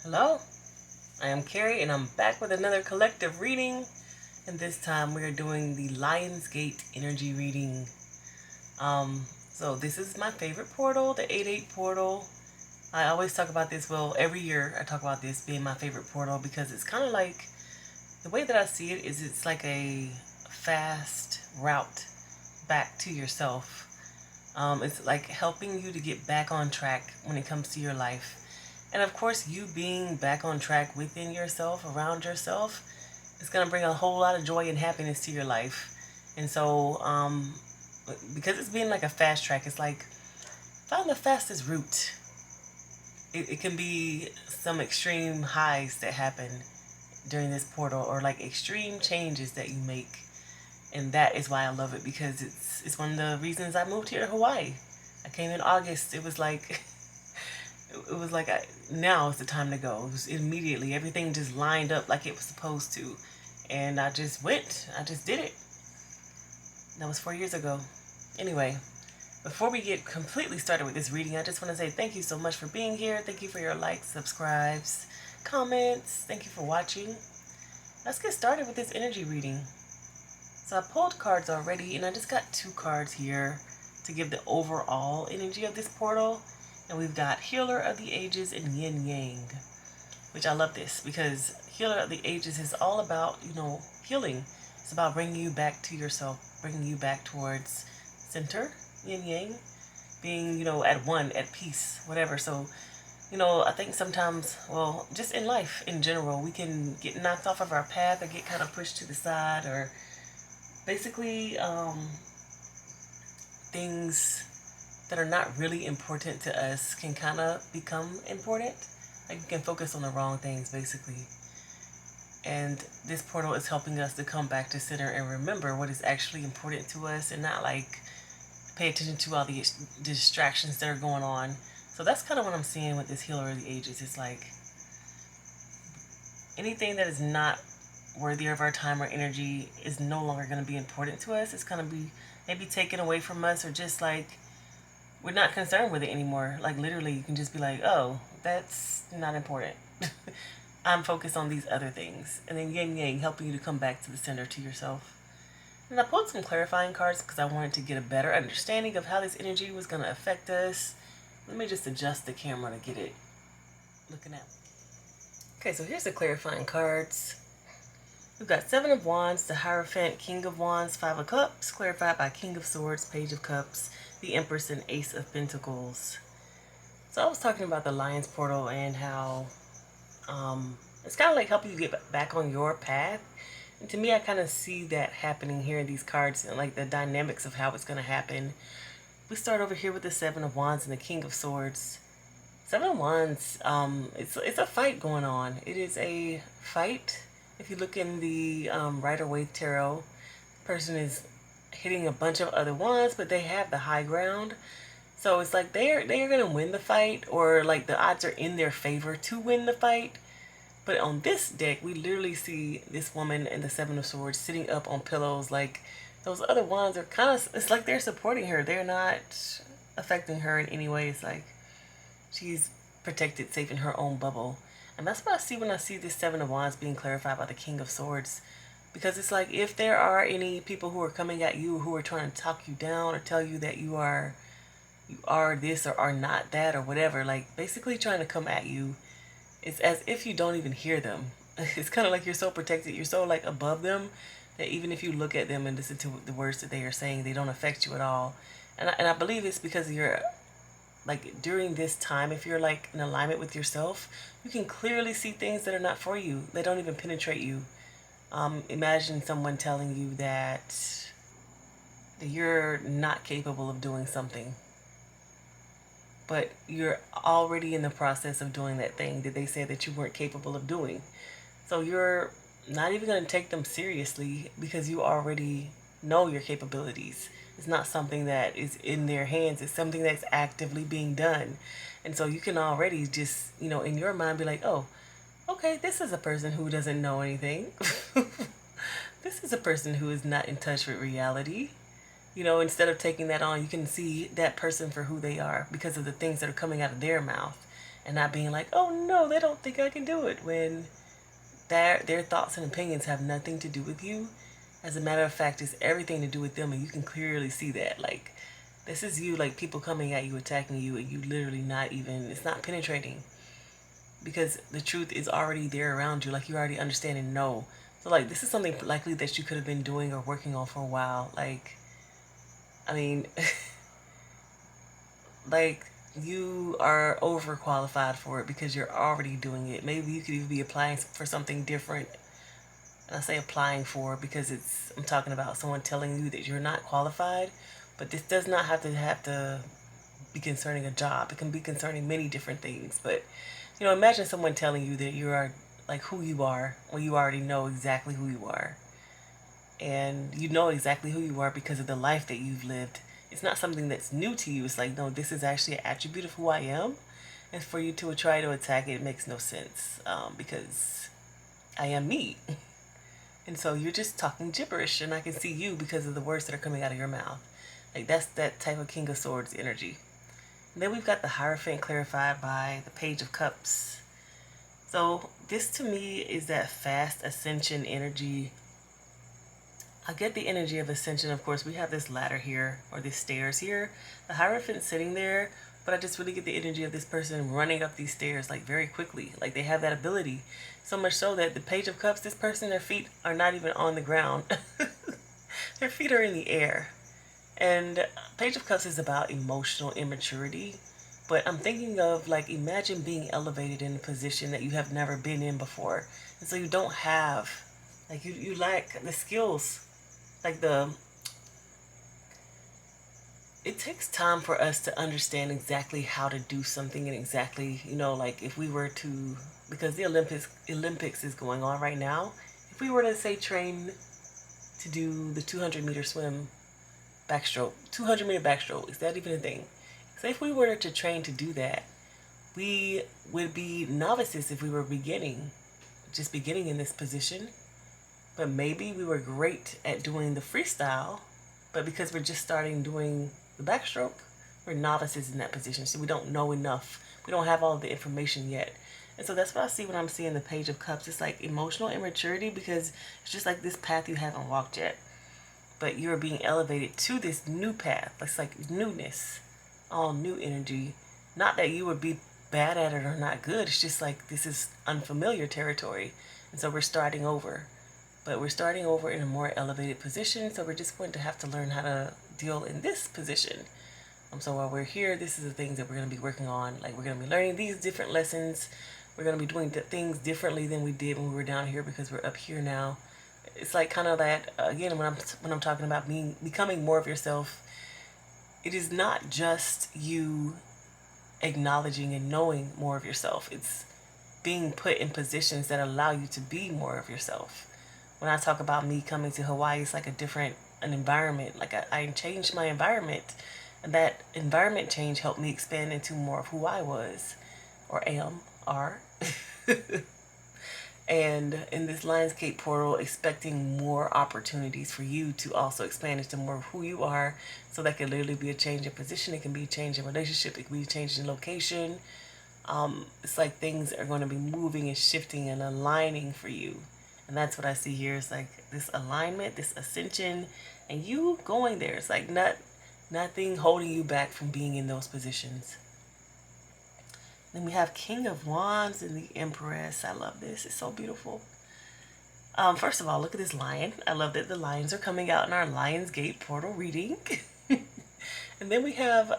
Hello, I am Carrie and I'm back with another collective reading, and this time we are doing the Lionsgate energy reading. So this is my favorite portal, the 8-8 portal. I always talk about this, well, every year I talk about this being my favorite portal because it's kind of like, the way that I see it is it's like a fast route back to yourself. It's like helping you to get back on track when it comes to your life. And of course, you being back on track within yourself, around yourself, it's going to bring a whole lot of joy and happiness to your life. And so, because it's being like a fast track, it's like find the fastest route. It can be some extreme highs that happen during this portal, or like extreme changes that you make. And that is why I love it, because it's one of the reasons I moved here to Hawaii. I came in August. It was like now is the time to go. It was immediately, everything just lined up like it was supposed to, and I just went. I just did it. That was 4 years ago. Anyway, before we get completely started with this reading, I just want to say thank you so much for being here. Thank you for your likes, subscribes, comments. Thank you for watching. Let's get started with this energy reading. So I pulled cards already, and I just got 2 cards here to give the overall energy of this portal. And we've got Healer of the Ages and Yin Yang, which I love this because Healer of the Ages is all about, healing. It's about bringing you back to yourself, bringing you back towards center, Yin Yang, being, at one, at peace, whatever. So, I think sometimes, well, just in life in general, we can get knocked off of our path or get kind of pushed to the side, or basically things that are not really important to us can kind of become important. Like, we can focus on the wrong things, basically. And this portal is helping us to come back to center and remember what is actually important to us, and not like pay attention to all the distractions that are going on. So that's kind of what I'm seeing with this Healer of the Ages. It's like anything that is not worthy of our time or energy is no longer going to be important to us. It's going to be maybe taken away from us, or just like we're not concerned with it anymore. Like, literally, you can just be like, oh, that's not important. I'm focused on these other things. And then Yin Yang, helping you to come back to the center, to yourself. And I pulled some clarifying cards because I wanted to get a better understanding of how this energy was going to affect us. Let me just adjust the camera to get it looking at. Okay, so here's the clarifying cards. We've got 7 of Wands, the Hierophant, King of Wands, 5 of Cups, clarified by King of Swords, Page of Cups, the Empress, and Ace of Pentacles. So I was talking about the Lion's Portal and how it's kind of like helping you get back on your path. And to me, I kind of see that happening here in these cards, and like the dynamics of how it's going to happen. We start over here with the 7 of Wands and the King of Swords. 7 of Wands, it's a fight going on. It is a fight. If you look in the Rider-Waite Tarot, the person is hitting a bunch of other wands, but they have the high ground. So it's like they are going to win the fight, or like the odds are in their favor to win the fight. But on this deck, we literally see this woman and the 7 of Swords sitting up on pillows. Like, those other wands are kind of, it's like they're supporting her. They're not affecting her in any way. It's like she's protected, safe in her own bubble. And that's what I see when I see this 7 of Wands being clarified by the King of Swords. Because it's like, if there are any people who are coming at you, who are trying to talk you down or tell you that you are this or are not that or whatever, like basically trying to come at you, it's as if you don't even hear them. It's kind of like you're so protected, you're so like above them, that even if you look at them and listen to the words that they are saying, they don't affect you at all. And I believe it's because you're like, during this time, if you're like in alignment with yourself, you can clearly see things that are not for you. They don't even penetrate you. Imagine someone telling you that you're not capable of doing something, but you're already in the process of doing that thing that they said that you weren't capable of doing. So you're not even going to take them seriously because you already know your capabilities. It's not something that is in their hands. It's something that's actively being done. And so you can already just, in your mind be like, oh, okay, this is a person who doesn't know anything. This is a person who is not in touch with reality. Instead of taking that on, you can see that person for who they are because of the things that are coming out of their mouth. and not being like, oh no, they don't think I can do it, when their thoughts and opinions have nothing to do with you. As a matter of fact, it's everything to do with them, and you can clearly see that. Like, this is you, like people coming at you, attacking you, and you literally not even, it's not penetrating, because the truth is already there around you. Like, you already understand and know. So like, this is something likely that you could have been doing or working on for a while. Like, I mean, like, you are overqualified for it because you're already doing it. Maybe you could even be applying for something different. And I say applying for because I'm talking about someone telling you that you're not qualified. But this does not have to be concerning a job. It can be concerning many different things. But imagine someone telling you that you are like who you are when you already know exactly who you are. And you know exactly who you are because of the life that you've lived. It's not something that's new to you. It's like, no, this is actually an attribute of who I am. And for you to try to attack it, it makes no sense, because I am me. And so you're just talking gibberish, and I can see you because of the words that are coming out of your mouth. Like, that's that type of King of Swords energy. And then we've got the Hierophant clarified by the Page of Cups. So this to me is that fast ascension energy. I get the energy of ascension. Of course, we have this ladder here, or these stairs here. The Hierophant sitting there, but I just really get the energy of this person running up these stairs like very quickly. Like, they have that ability. So much so that the Page of Cups, this person, their feet are not even on the ground. Their feet are in the air. And Page of Cups is about emotional immaturity. But I'm thinking of, like, imagine being elevated in a position that you have never been in before. And so you don't have, like, you lack the skills. Like, it takes time for us to understand exactly how to do something, and exactly, like, if we were to, because the Olympics is going on right now. If we were to say train to do the 200-meter swim backstroke, 200-meter backstroke, is that even a thing? So if we were to train to do that, we would be novices if we were just beginning in this position. But maybe we were great at doing the freestyle, but because we're just starting doing the backstroke, we're novices in that position. So we don't know enough. We don't have all the information yet. And so that's what I see when I'm seeing the Page of Cups. It's like emotional immaturity, because it's just like this path you haven't walked yet. But you're being elevated to this new path. It's like newness, all new energy. Not that you would be bad at it or not good. It's just like, this is unfamiliar territory. And so we're starting over. But we're starting over in a more elevated position, so we're just going to have to learn how to deal in this position. So while we're here, this is the things that we're going to be working on. Like, we're going to be learning these different lessons. We're going to be doing things differently than we did when we were down here, because we're up here now. It's like kind of that, again, when I'm talking about becoming more of yourself, it is not just you acknowledging and knowing more of yourself. It's being put in positions that allow you to be more of yourself. When I talk about me coming to Hawaii, it's like an environment. Like, I changed my environment, and that environment change helped me expand into more of who I was, or are. And in this Lionsgate portal, expecting more opportunities for you to also expand into more of who you are. So that can literally be a change in position. It can be a change in relationship. It can be a change in location. It's like things are going to be moving and shifting and aligning for you. And that's what I see here. It's like this alignment, this ascension, and you going there. It's like nothing holding you back from being in those positions. Then we have King of Wands and the Empress. I love this. It's so beautiful. First of all, look at this lion. I love that the lions are coming out in our Lionsgate portal reading. And then we have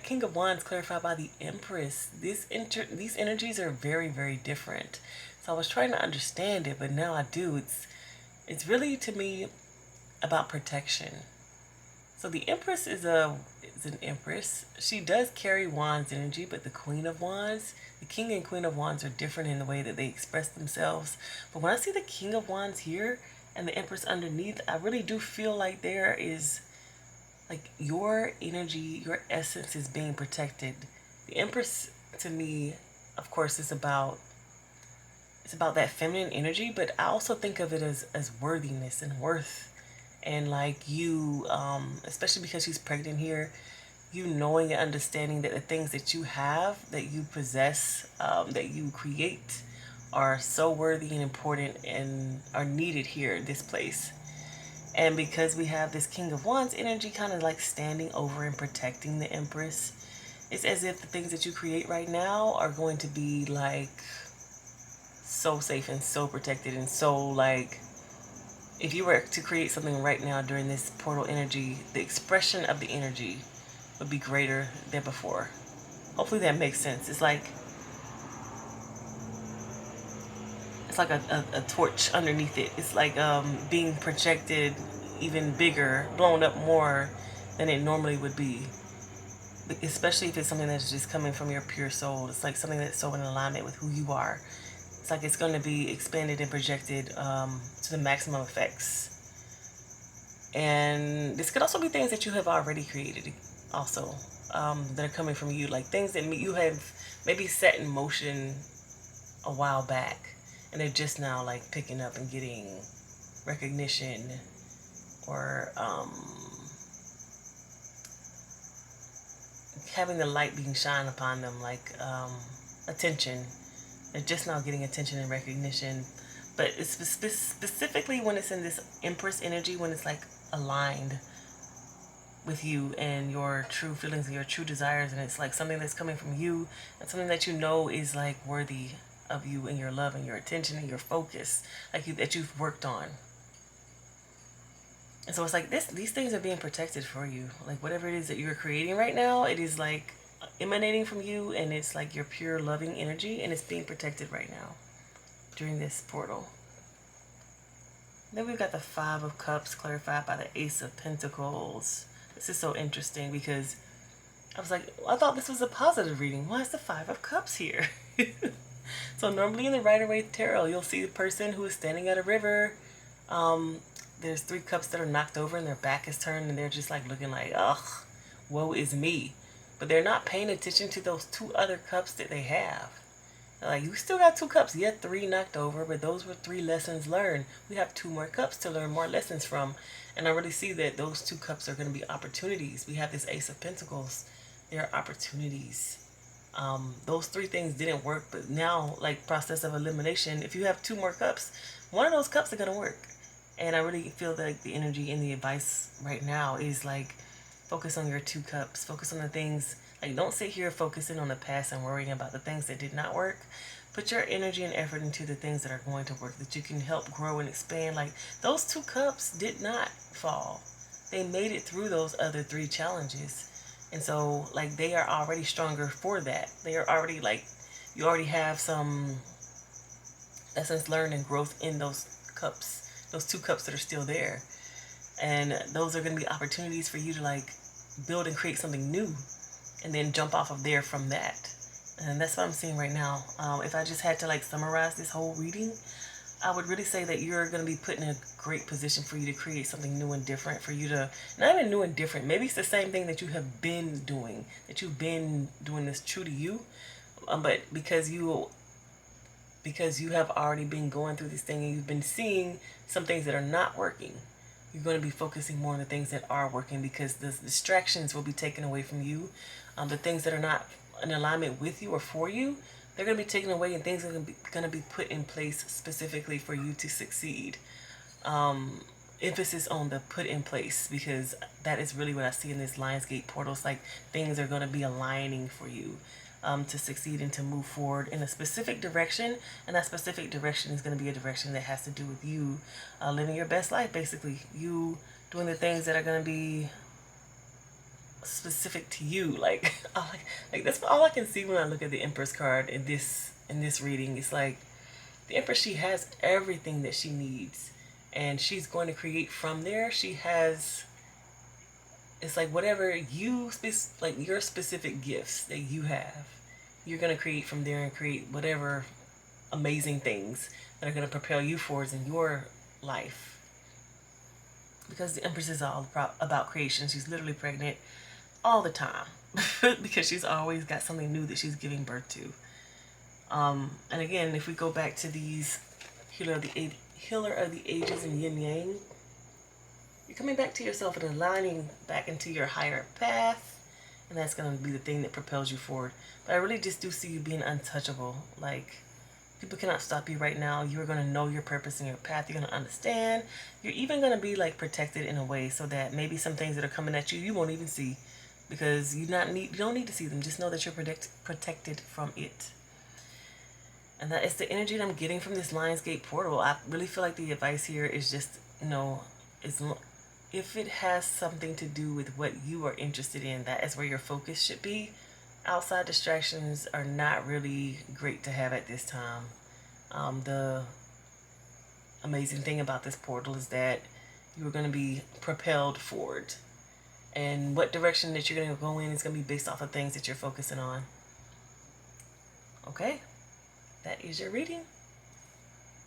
King of Wands clarified by the Empress. These energies are very, very different. So I was trying to understand it, but now I do. It's really, to me, about protection. So the Empress is an Empress. She does carry Wands energy, but the Queen of Wands, the King and Queen of Wands are different in the way that they express themselves. But when I see the King of Wands here and the Empress underneath, I really do feel like there is, like, your energy, your essence is being protected. The Empress, to me, of course, it's about that feminine energy, but I also think of it as worthiness and worth. And like, you, especially because she's pregnant here, you knowing and understanding that the things that you have, that you possess, that you create, are so worthy and important and are needed here in this place. And because we have this King of Wands energy kind of like standing over and protecting the Empress, it's as if the things that you create right now are going to be like so safe and so protected and so like, if you were to create something right now during this portal energy, the expression of the energy would be greater than before. Hopefully that makes sense. It's like a torch underneath it. It's like being projected even bigger, blown up more than it normally would be. Especially if it's something that's just coming from your pure soul. It's like something that's so in alignment with who you are. It's like it's going to be expanded and projected to the maximum effects. And this could also be things that you have already created also, that are coming from you. Like things that you have maybe set in motion a while back. And they're just now like picking up and getting recognition or having the light being shined upon them, like attention. They're just now getting attention and recognition. But it's specifically when it's in this Empress energy, when it's like aligned with you and your true feelings and your true desires, and it's like something that's coming from you and something that you know is like worthy of you and your love and your attention and your focus, like that you've worked on. And so it's like these things are being protected for you. Like whatever it is that you're creating right now, it is like emanating from you, and it's like your pure loving energy, and it's being protected right now during this portal. Then we've got the Five of Cups clarified by the Ace of Pentacles. This is so interesting because I was like, I thought this was a positive reading. Why is the Five of Cups here? So normally in the Rider-Waite Tarot, you'll see the person who is standing at a river. There's three cups that are knocked over and their back is turned and they're just like looking like, ugh, woe is me. But they're not paying attention to those two other cups that they have. They're like, you still got two cups. You had three knocked over, but those were three lessons learned. We have two more cups to learn more lessons from. And I really see that those two cups are going to be opportunities. We have this Ace of Pentacles. There are opportunities. Those three things didn't work, but now, like process of elimination, if you have two more cups, one of those cups are going to work. And I really feel like the energy and the advice right now is like, focus on your two cups. Focus on the things, like don't sit here focusing on the past and worrying about the things that did not work. Put your energy and effort into the things that are going to work, that you can help grow and expand. Like those two cups did not fall. They made it through those other three challenges. And so like they are already stronger for that. They are already like, you already have some lessons learned and growth in those cups, those two cups that are still there. And those are going to be opportunities for you to like build and create something new and then jump off of there from that. And that's what I'm seeing right now. If I just had to like summarize this whole reading, I would really say that you're going to be put in a great position for you to create something new and different, for you to, not even new and different, maybe it's the same thing that you have been doing, that you've been doing this true to you, but because you have already been going through this thing and you've been seeing some things that are not working, you're going to be focusing more on the things that are working, because the distractions will be taken away from you. The things that are not in alignment with you or for you, they're going to be taken away, and things are going to be put in place specifically for you to succeed. Emphasis on the put in place, because that is really what I see in this Lionsgate portal. It's like things are going to be aligning for you to succeed and to move forward in a specific direction. And that specific direction is going to be a direction that has to do with you living your best life, basically. You doing the things that are going to be specific to you. Like that's all I can see when I look at the Empress card in this reading. It's like the Empress, she has everything that she needs, and she's going to create from there. She has, it's like whatever you like your specific gifts that you have, you're going to create from there and create whatever amazing things that are going to propel you forwards in your life. Because the Empress is all about creation. She's literally pregnant all the time because she's always got something new that she's giving birth to. And again, if we go back to these healer of the ages and yin yang, you're coming back to yourself and aligning back into your higher path and that's going to be the thing that propels you forward. But I really just do see you being untouchable. Like, people cannot stop you right now. You're going to know your purpose and your path. You're going to understand. You're even going to be like protected in a way so that maybe some things that are coming at you, you won't even see, because you don't need to see them. Just know that you're protected from it. And that is the energy that I'm getting from this Lionsgate portal. I really feel like the advice here is just, is if it has something to do with what you are interested in, that is where your focus should be. Outside distractions are not really great to have at this time. The amazing thing about this portal is that you're going to be propelled forward. And what direction that you're going to go in is going to be based off of things that you're focusing on. Okay? That is your reading.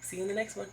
See you in the next one.